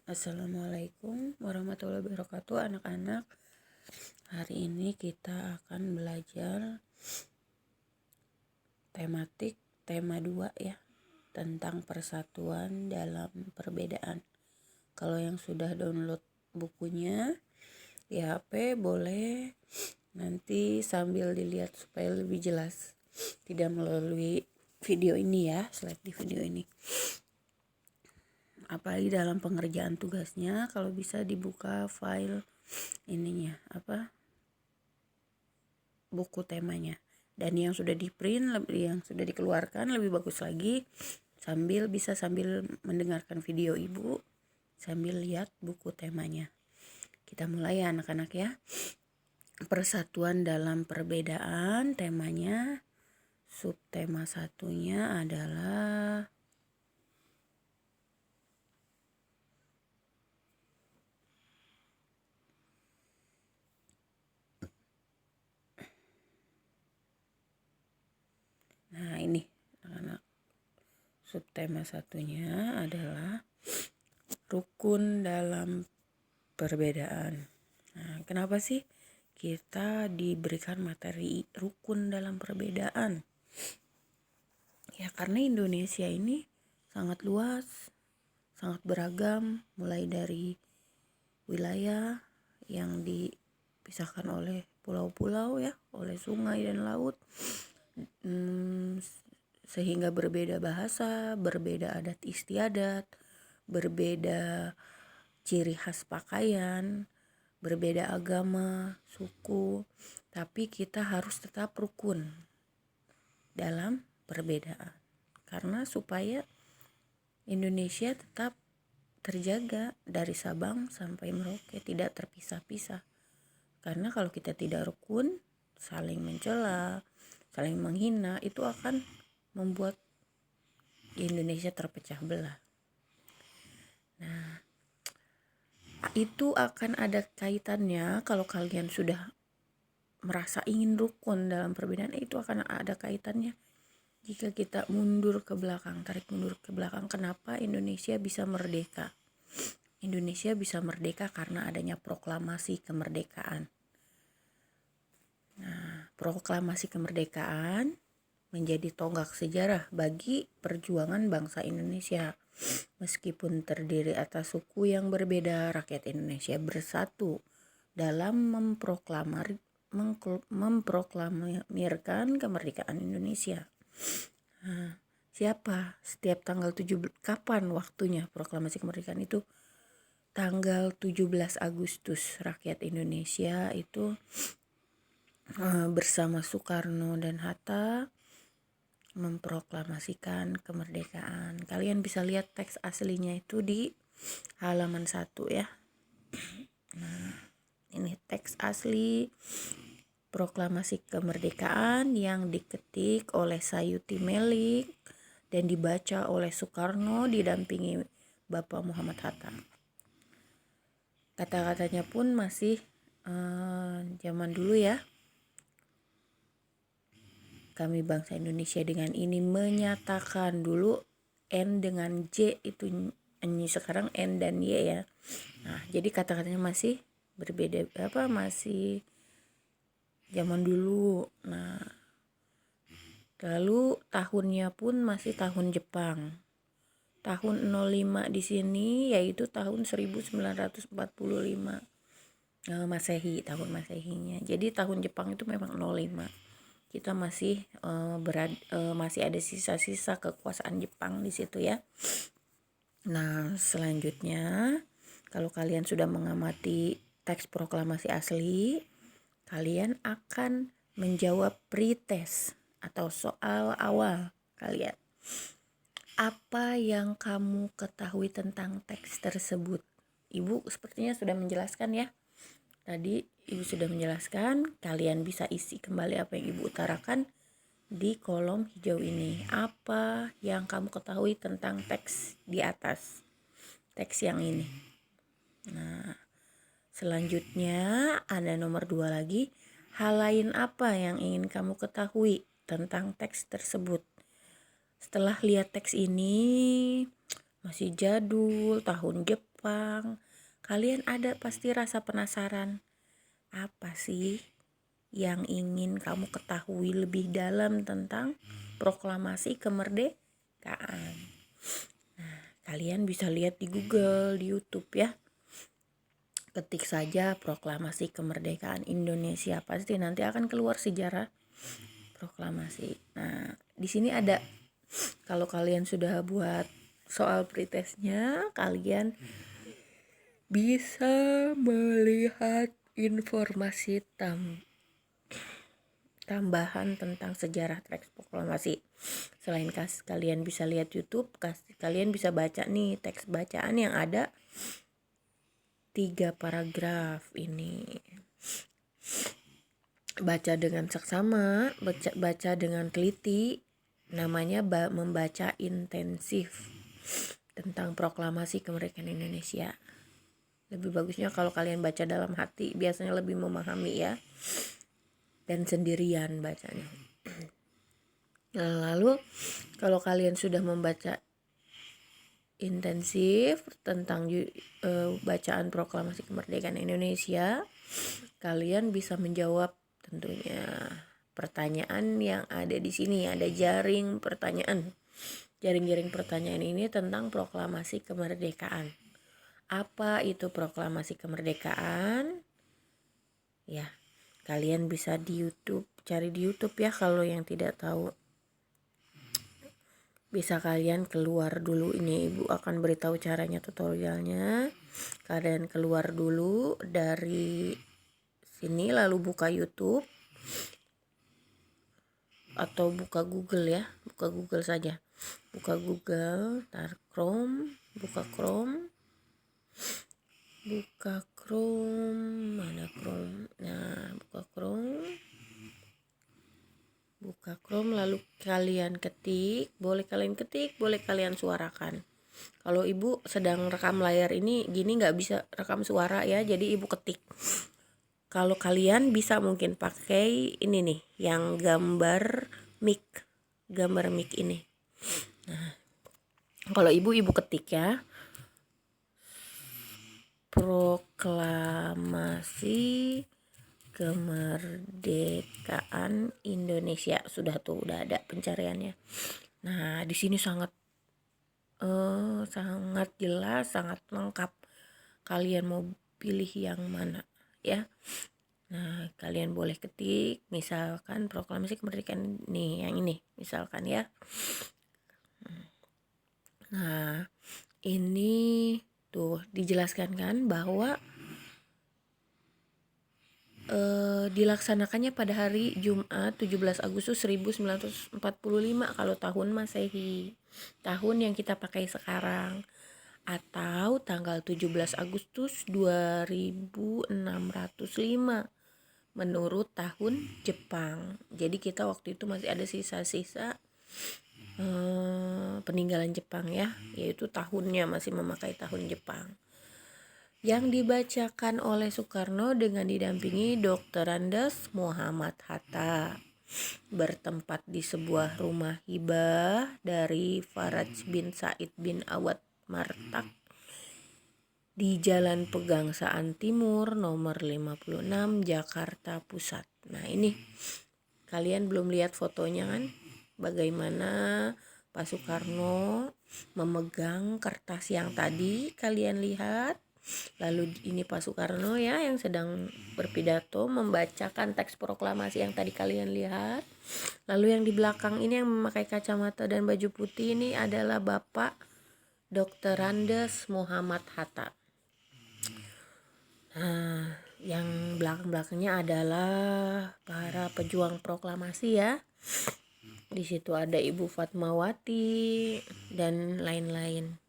Assalamualaikum warahmatullahi wabarakatuh anak-anak. Hari ini kita akan belajar tema 2 ya, tentang persatuan dalam perbedaan. Kalau yang sudah download bukunya di HP boleh nanti sambil dilihat supaya lebih jelas, tidak melalui video ini ya, slide di video ini. Apalagi dalam pengerjaan tugasnya kalau bisa dibuka file ininya buku temanya, dan yang sudah di print, yang sudah dikeluarkan lebih bagus lagi, sambil mendengarkan video ibu sambil lihat buku temanya. Kita mulai ya anak-anak ya. Persatuan dalam perbedaan temanya. Subtema satunya adalah ini anak-anak. Subtema satunya adalah rukun dalam perbedaan. Nah, kenapa sih kita diberikan materi rukun dalam perbedaan? Ya karena Indonesia ini sangat luas, sangat beragam, mulai dari wilayah yang dipisahkan oleh pulau-pulau ya, oleh sungai dan laut, sehingga berbeda bahasa, berbeda adat istiadat, berbeda ciri khas pakaian, berbeda agama, suku, tapi kita harus tetap rukun dalam perbedaan. Karena supaya Indonesia tetap terjaga dari Sabang sampai Merauke, tidak terpisah-pisah. Karena kalau kita tidak rukun, saling mencela, saling menghina, itu akan membuat Indonesia terpecah belah. Nah, itu akan ada kaitannya kalau kalian sudah merasa ingin rukun dalam perbedaan, itu akan ada kaitannya jika kita tarik mundur ke belakang. Kenapa Indonesia bisa merdeka? Indonesia bisa merdeka karena adanya proklamasi kemerdekaan. Nah, proklamasi kemerdekaan menjadi tonggak sejarah bagi perjuangan bangsa Indonesia. Meskipun terdiri atas suku yang berbeda, rakyat Indonesia bersatu dalam memproklamirkan kemerdekaan Indonesia. Nah, siapa? Setiap tanggal 17, kapan waktunya proklamasi kemerdekaan itu? Tanggal 17 Agustus rakyat Indonesia itu bersama Soekarno dan Hatta memproklamasikan kemerdekaan. Kalian bisa lihat teks aslinya itu di halaman 1 ya. Nah, ini teks asli proklamasi kemerdekaan yang diketik oleh Sayuti Melik dan dibaca oleh Soekarno didampingi Bapak Muhammad Hatta. Kata-katanya pun masih zaman dulu ya. Kami bangsa Indonesia dengan ini menyatakan, dulu N dengan J itu sekarang N dan Y ya. Nah, jadi kata-katanya masih berbeda, masih zaman dulu. Nah, lalu tahunnya pun masih tahun Jepang. Tahun 05 di sini yaitu tahun 1945 Masehi, tahun Masehinya. Jadi tahun Jepang itu memang 05. Kita masih masih ada sisa-sisa kekuasaan Jepang di situ ya. Nah, selanjutnya kalau kalian sudah mengamati teks proklamasi asli, kalian akan menjawab pretest atau soal awal kalian. Apa yang kamu ketahui tentang teks tersebut? Ibu sepertinya sudah menjelaskan ya. Tadi Ibu sudah menjelaskan, kalian bisa isi kembali apa yang Ibu utarakan di kolom hijau ini. Apa yang kamu ketahui tentang teks di atas, teks yang ini. Nah, selanjutnya ada nomor 2 lagi. Hal lain apa yang ingin kamu ketahui tentang teks tersebut? Setelah lihat teks ini, masih jadul, tahun Jepang. Kalian ada pasti rasa penasaran, apa sih yang ingin kamu ketahui lebih dalam tentang proklamasi kemerdekaan. Nah, kalian bisa lihat di Google, di YouTube ya. Ketik saja proklamasi kemerdekaan Indonesia, pasti nanti akan keluar sejarah proklamasi. Nah, di sini ada, kalau kalian sudah buat soal pretestnya, kalian bisa melihat informasi tambahan tentang sejarah teks proklamasi. Selain kalian bisa lihat YouTube, kalian bisa baca nih teks bacaan yang ada 3 paragraf ini. Baca dengan seksama, baca dengan teliti, namanya membaca intensif tentang proklamasi kemerdekaan Indonesia. Lebih bagusnya kalau kalian baca dalam hati, biasanya lebih memahami ya, dan sendirian bacanya. Nah, lalu kalau kalian sudah membaca intensif tentang bacaan proklamasi kemerdekaan Indonesia, kalian bisa menjawab tentunya pertanyaan yang ada di sini. Ada jaring pertanyaan. Jaring-jaring pertanyaan ini tentang proklamasi kemerdekaan. Apa itu proklamasi kemerdekaan? Ya, kalian bisa di YouTube, cari di YouTube ya kalau yang tidak tahu. Bisa kalian keluar dulu, ini Ibu akan beritahu caranya, tutorialnya. Kalian keluar dulu dari sini lalu buka YouTube atau buka Google ya, buka Google saja. Buka Google, tar Chrome, buka Chrome. Buka Chrome, mana Chrome? Nah, buka Chrome. Buka Chrome lalu kalian ketik, boleh kalian ketik, boleh kalian suarakan. Kalau Ibu sedang rekam layar ini gini nggak bisa rekam suara ya, jadi Ibu ketik. Kalau kalian bisa mungkin pakai ini nih, yang gambar mic ini. Nah, kalau ibu ketik ya, proklamasi kemerdekaan Indonesia, sudah tuh, udah ada pencariannya. Nah, di sini sangat jelas, sangat lengkap. Kalian mau pilih yang mana ya? Nah, kalian boleh ketik misalkan proklamasi kemerdekaan nih, yang ini misalkan ya. Nah, ini tuh dijelaskan kan bahwa dilaksanakannya pada hari Jumat 17 Agustus 1945 kalau tahun Masehi, tahun yang kita pakai sekarang, atau tanggal 17 Agustus 2605 menurut tahun Jepang. Jadi kita waktu itu masih ada sisa-sisa peninggalan Jepang ya, yaitu tahunnya masih memakai tahun Jepang. Yang dibacakan oleh Soekarno dengan didampingi Dr. Andes Muhammad Hatta, bertempat di sebuah rumah hibah dari Faraj bin Said bin Awad Martak di Jalan Pegangsaan Timur nomor 56 Jakarta Pusat. Nah, ini kalian belum lihat fotonya kan, bagaimana Pak Soekarno memegang kertas yang tadi kalian lihat. Lalu ini Pak Soekarno ya yang sedang berpidato membacakan teks proklamasi yang tadi kalian lihat. Lalu yang di belakang ini yang memakai kacamata dan baju putih ini adalah Bapak Dr. Andes Muhammad Hatta. Nah, yang belakang-belakangnya adalah para pejuang proklamasi ya. Di situ ada Ibu Fatmawati dan lain-lain.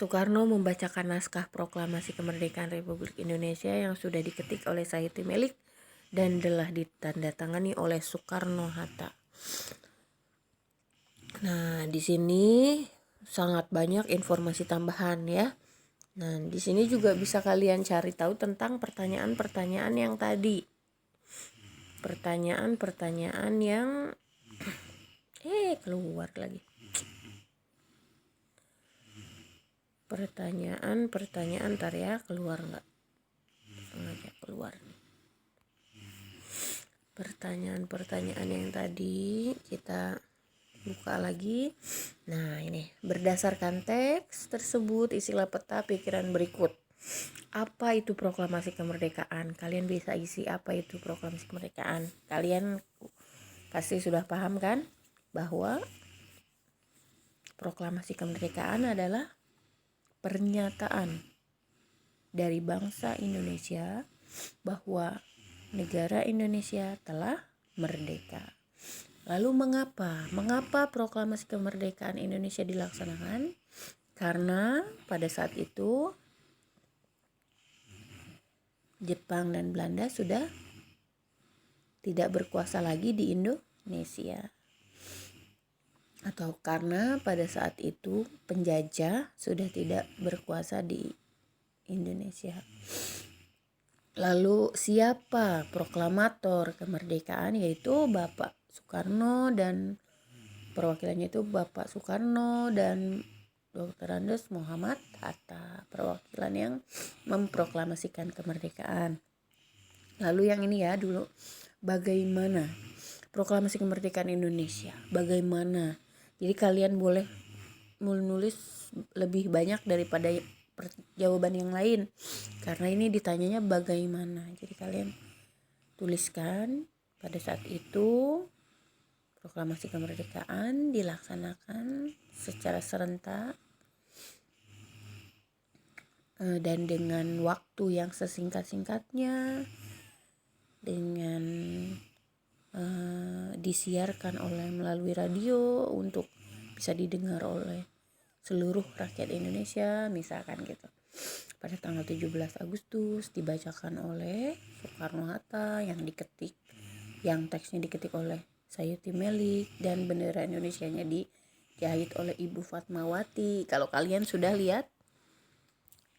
Soekarno membacakan naskah proklamasi kemerdekaan Republik Indonesia yang sudah diketik oleh Sayiti Melik dan telah ditandatangani oleh Soekarno-Hatta. Nah, di sini sangat banyak informasi tambahan ya. Nah, di sini juga bisa kalian cari tahu tentang pertanyaan-pertanyaan yang tadi. Pertanyaan-pertanyaan yang keluar lagi. Pertanyaan ntar ya, keluar nggak? Sengaja keluar. Pertanyaan yang tadi kita buka lagi. Nah ini, berdasarkan teks tersebut isilah peta pikiran berikut. Apa itu proklamasi kemerdekaan? Kalian bisa isi apa itu proklamasi kemerdekaan. Kalian pasti sudah paham kan bahwa proklamasi kemerdekaan adalah pernyataan dari bangsa Indonesia bahwa negara Indonesia telah merdeka. Lalu mengapa proklamasi kemerdekaan Indonesia dilaksanakan? Karena pada saat itu Jepang dan Belanda sudah tidak berkuasa lagi di Indonesia. Atau karena pada saat itu penjajah sudah tidak berkuasa di Indonesia. Lalu siapa proklamator kemerdekaan? Yaitu Bapak Soekarno, dan perwakilannya itu Bapak Soekarno dan Dr. Andes Muhammad Hatta, perwakilan yang memproklamasikan kemerdekaan. Lalu yang ini ya dulu, bagaimana proklamasi kemerdekaan Indonesia? Bagaimana? Jadi kalian boleh menulis lebih banyak daripada jawaban yang lain, karena ini ditanyanya bagaimana. Jadi kalian tuliskan pada saat itu proklamasi kemerdekaan dilaksanakan secara serentak dan dengan waktu yang sesingkat-singkatnya, dengan disiarkan melalui radio untuk bisa didengar oleh seluruh rakyat Indonesia, misalkan gitu. Pada tanggal 17 Agustus dibacakan oleh Soekarno-Hatta yang teksnya diketik oleh Sayuti Melik, dan bendera Indonesianya dijahit oleh Ibu Fatmawati. Kalau kalian sudah lihat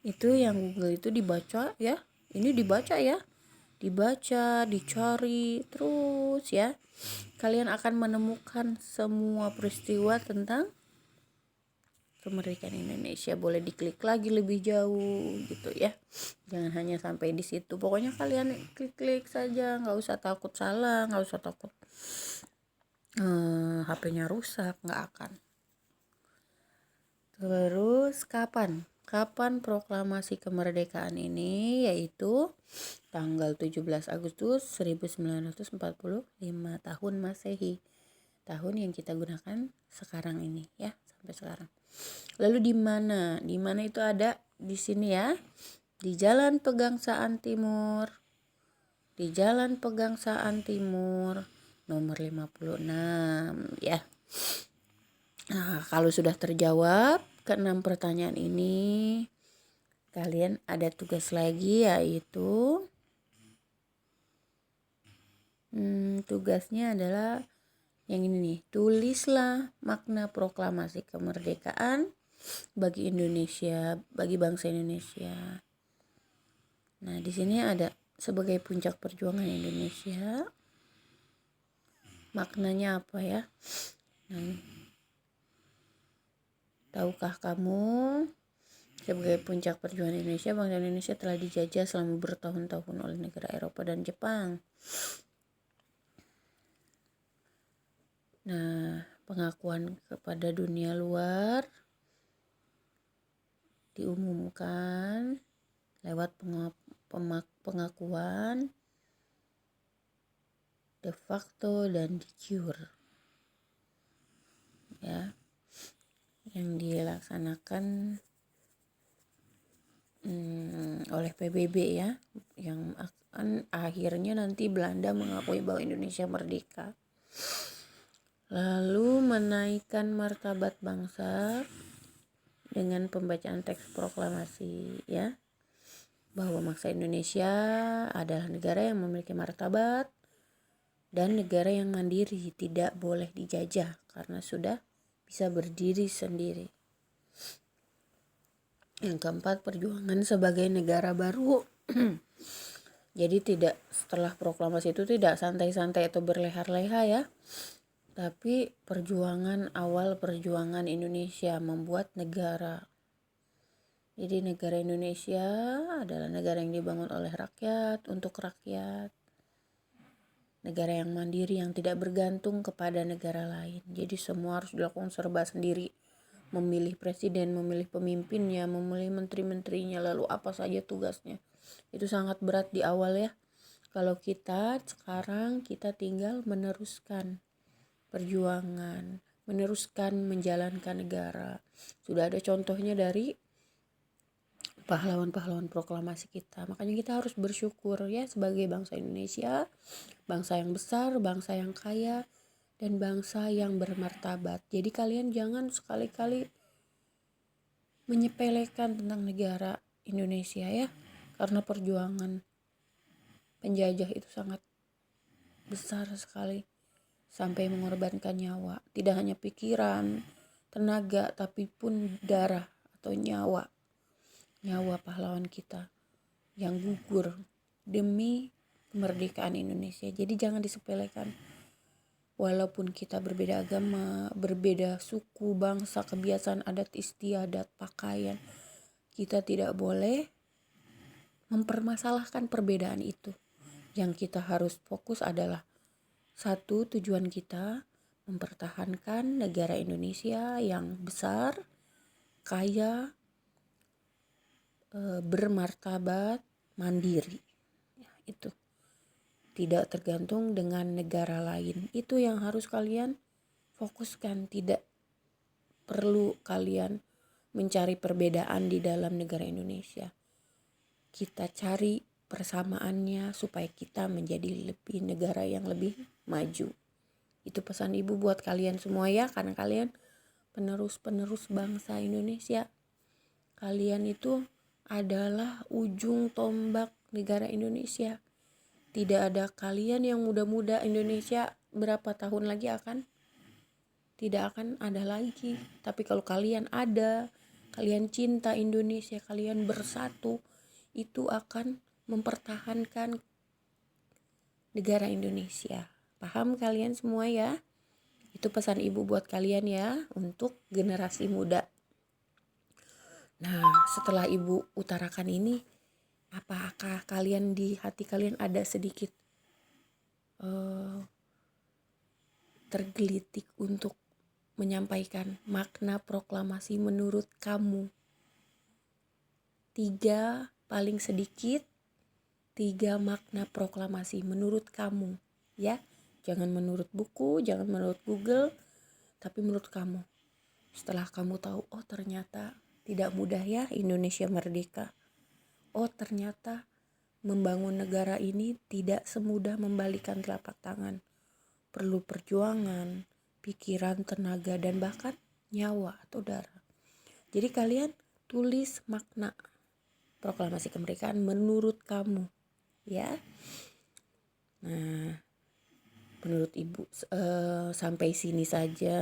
itu yang Google itu dibaca ya, ini dibaca ya, dicari terus ya, kalian akan menemukan semua peristiwa tentang kemerdekaan Indonesia. Boleh diklik lagi lebih jauh gitu ya, jangan hanya sampai di situ. Pokoknya kalian klik saja, nggak usah takut salah, nggak usah takut HP-nya rusak, nggak akan. Terus kapan proklamasi kemerdekaan ini? Yaitu tanggal 17 Agustus 1945 tahun Masehi, tahun yang kita gunakan sekarang ini ya, sampai sekarang. Lalu di mana? Di mana itu ada di sini ya. Di Jalan Pegangsaan Timur. Di Jalan Pegangsaan Timur nomor 56 ya. Nah, kalau sudah terjawab ke-6 pertanyaan ini, kalian ada tugas lagi, yaitu tugasnya adalah yang ini nih, tulislah makna proklamasi kemerdekaan bagi Indonesia, bagi bangsa Indonesia. Nah, di sini ada sebagai puncak perjuangan Indonesia. Maknanya apa ya? Nah, tahukah kamu, sebagai puncak perjuangan Indonesia, bangsa Indonesia telah dijajah selama bertahun-tahun oleh negara Eropa dan Jepang. Nah, pengakuan kepada dunia luar diumumkan lewat pengakuan de facto dan de jure ya, yang dilaksanakan oleh PBB ya, yang akan akhirnya nanti Belanda mengakui bahwa Indonesia merdeka. Lalu menaikkan martabat bangsa dengan pembacaan teks proklamasi ya, bahwa bangsa Indonesia adalah negara yang memiliki martabat dan negara yang mandiri, tidak boleh dijajah karena sudah bisa berdiri sendiri. Yang keempat, perjuangan sebagai negara baru. Jadi tidak, setelah proklamasi itu tidak santai-santai atau berleha-leha ya, tapi perjuangan Indonesia membuat negara. Jadi negara Indonesia adalah negara yang dibangun oleh rakyat, untuk rakyat. Negara yang mandiri, yang tidak bergantung kepada negara lain. Jadi semua harus dilakukan serba sendiri. Memilih presiden, memilih pemimpinnya, memilih menteri-menterinya, lalu apa saja tugasnya. Itu sangat berat di awal ya. Kalau kita sekarang kita tinggal meneruskan perjuangan, meneruskan menjalankan negara. Sudah ada contohnya dari pahlawan-pahlawan proklamasi kita. Makanya kita harus bersyukur ya sebagai bangsa Indonesia, bangsa yang besar, bangsa yang kaya, dan bangsa yang bermartabat. Jadi kalian jangan sekali-kali menyepelekan tentang negara Indonesia ya, karena perjuangan penjajah itu sangat besar sekali, sampai mengorbankan nyawa. Tidak hanya pikiran, tenaga, tapi pun darah atau nyawa pahlawan kita yang gugur demi kemerdekaan Indonesia. Jadi jangan disepelekan. Walaupun kita berbeda agama, berbeda suku, bangsa, kebiasaan, adat istiadat, pakaian, kita tidak boleh mempermasalahkan perbedaan itu. Yang kita harus fokus adalah satu, tujuan kita mempertahankan negara Indonesia yang besar, kaya, bermartabat, mandiri. Ya, itu tidak tergantung dengan negara lain. Itu yang harus kalian fokuskan. Tidak perlu kalian mencari perbedaan di dalam negara Indonesia. Kita cari persamaannya supaya kita menjadi lebih negara yang lebih maju. Itu pesan ibu buat kalian semua ya, karena kalian penerus bangsa Indonesia. Kalian itu adalah ujung tombak negara Indonesia. Tidak ada kalian yang muda-muda Indonesia berapa tahun lagi tidak akan ada lagi. Tapi kalau kalian ada, kalian cinta Indonesia, kalian bersatu, itu akan mempertahankan negara Indonesia. Paham kalian semua ya? Itu pesan ibu buat kalian ya, untuk generasi muda. Nah, setelah ibu utarakan ini, apakah kalian di hati kalian ada sedikit tergelitik untuk menyampaikan makna proklamasi menurut kamu? 3 paling sedikit, 3 makna proklamasi menurut kamu ya. Jangan menurut buku, jangan menurut Google, tapi menurut kamu. Setelah kamu tahu, oh ternyata tidak mudah ya Indonesia merdeka. Oh ternyata membangun negara ini tidak semudah membalikan telapak tangan. Perlu perjuangan, pikiran, tenaga, dan bahkan nyawa atau darah. Jadi kalian tulis makna proklamasi kemerdekaan menurut kamu ya. Nah, menurut ibu sampai sini saja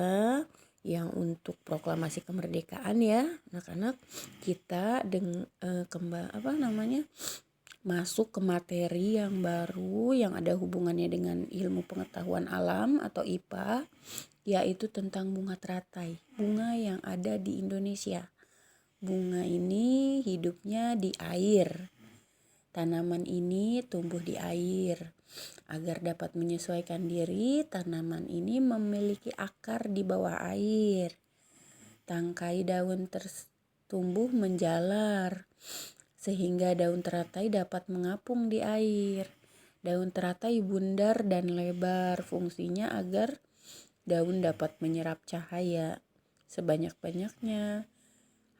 yang untuk proklamasi kemerdekaan ya anak-anak. Kita masuk ke materi yang baru yang ada hubungannya dengan ilmu pengetahuan alam atau IPA, yaitu tentang bunga teratai, bunga yang ada di Indonesia. Bunga ini hidupnya di air. Tanaman ini tumbuh di air. Agar dapat menyesuaikan diri, tanaman ini memiliki akar di bawah air. Tangkai daun tumbuh menjalar, sehingga daun teratai dapat mengapung di air. Daun teratai bundar dan lebar, fungsinya agar daun dapat menyerap cahaya sebanyak-banyaknya.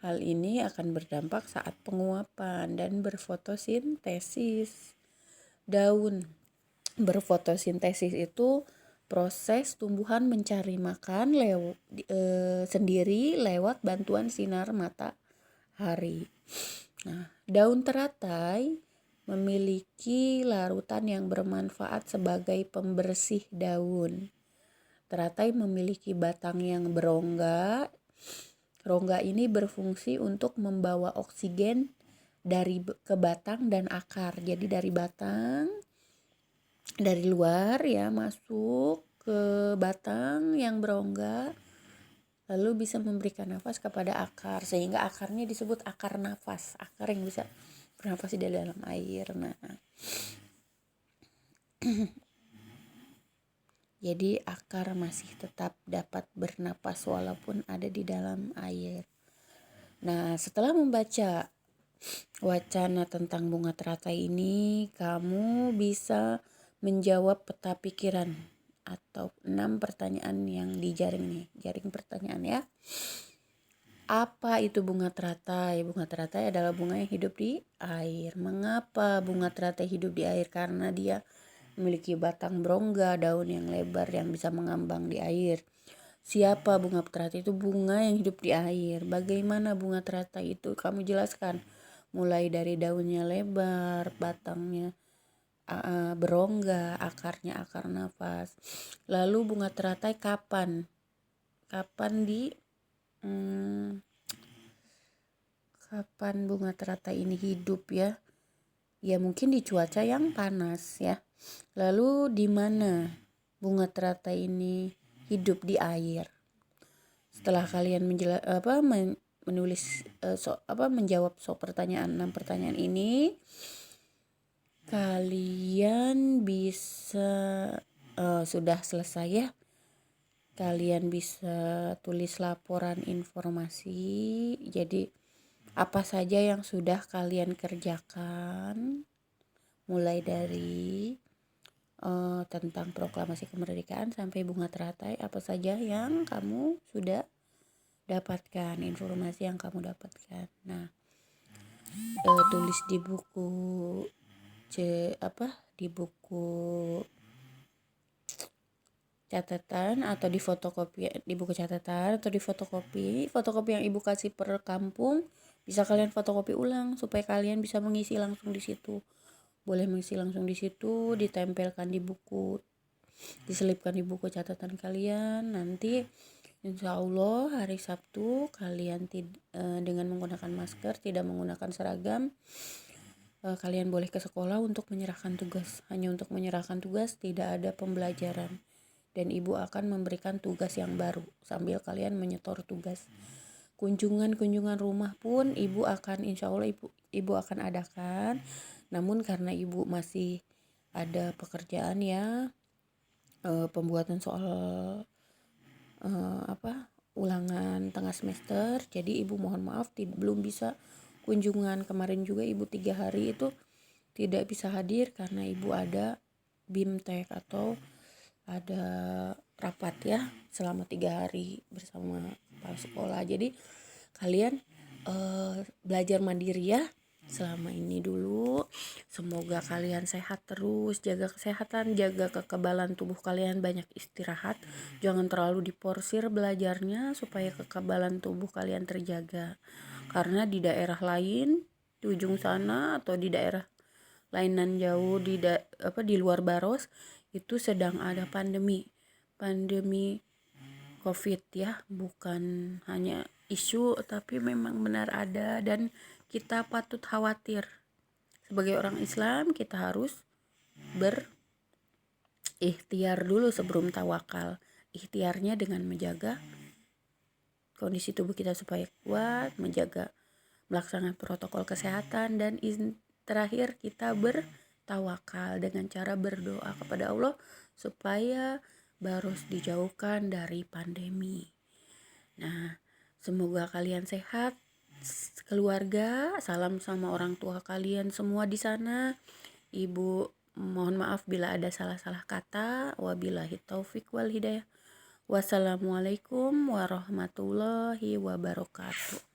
Hal ini akan berdampak saat penguapan dan berfotosintesis. Daun berfotosintesis itu proses tumbuhan mencari makan sendiri lewat bantuan sinar matahari. Nah, daun teratai memiliki larutan yang bermanfaat sebagai pembersih daun. Teratai memiliki batang yang berongga. Rongga ini berfungsi untuk membawa oksigen ke batang dan akar. Jadi dari batang, dari luar ya masuk ke batang yang berongga, lalu bisa memberikan nafas kepada akar sehingga akarnya disebut akar nafas, akar yang bisa bernafas di dalam air. Nah, jadi akar masih tetap dapat bernapas walaupun ada di dalam air. Nah, setelah membaca wacana tentang bunga teratai ini, kamu bisa menjawab peta pikiran atau 6 pertanyaan yang di jaring nih, jaring pertanyaan ya. Apa itu bunga teratai? Bunga teratai adalah bunga yang hidup di air. Mengapa bunga teratai hidup di air? Karena dia memiliki batang berongga, daun yang lebar yang bisa mengambang di air. Siapa bunga teratai? Itu bunga yang hidup di air. Bagaimana bunga teratai itu? Kamu jelaskan. Mulai dari daunnya lebar, batangnya berongga, akarnya akar nafas. Lalu bunga teratai kapan? Kapan bunga teratai ini hidup ya? Ya mungkin di cuaca yang panas ya. Lalu di mana bunga teratai ini hidup di air? Setelah kalian menjawab pertanyaan 6 pertanyaan ini, kalian bisa sudah selesai ya. Kalian bisa tulis laporan informasi. Jadi apa saja yang sudah kalian kerjakan, mulai dari tentang proklamasi kemerdekaan sampai bunga teratai, apa saja yang kamu sudah dapatkan, informasi yang kamu dapatkan. Nah, tulis di buku di buku catatan atau di fotokopi di buku catatan atau di fotokopi yang ibu kasih per kampung, bisa kalian fotokopi ulang supaya kalian bisa mengisi langsung di situ. Boleh mengisi langsung di situ, ditempelkan di buku, diselipkan di buku catatan kalian. Nanti insya Allah hari Sabtu kalian dengan menggunakan masker, tidak menggunakan seragam, kalian boleh ke sekolah untuk menyerahkan tugas. Hanya untuk menyerahkan tugas, tidak ada pembelajaran. Dan ibu akan memberikan tugas yang baru sambil kalian menyetor tugas. Kunjungan rumah pun ibu akan, insya Allah ibu akan adakan. Namun karena ibu masih ada pekerjaan ya, pembuatan soal ulangan tengah semester, jadi ibu mohon maaf belum bisa kunjungan. Kemarin juga ibu 3 hari itu tidak bisa hadir karena ibu ada BIMTEK atau ada rapat ya selama 3 hari bersama kepala sekolah. Jadi kalian belajar mandiri ya selama ini dulu. Semoga kalian sehat terus, jaga kesehatan, jaga kekebalan tubuh kalian, banyak istirahat, jangan terlalu diporsir belajarnya supaya kekebalan tubuh kalian terjaga. Karena di daerah lain, di ujung sana atau di daerah lainan jauh di luar Baros itu sedang ada pandemi COVID ya, bukan hanya isu tapi memang benar ada dan kita patut khawatir. Sebagai orang Islam kita harus berikhtiar dulu sebelum tawakal. Ikhtiarnya dengan menjaga kondisi tubuh kita supaya kuat, melaksanakan protokol kesehatan, dan terakhir kita bertawakal dengan cara berdoa kepada Allah supaya Baros dijauhkan dari pandemi. Nah, semoga kalian sehat, keluarga, salam sama orang tua kalian semua di sana. Ibu mohon maaf bila ada salah-salah kata. Wabillahi taufik wal hidayah. Wassalamualaikum warahmatullahi wabarakatuh.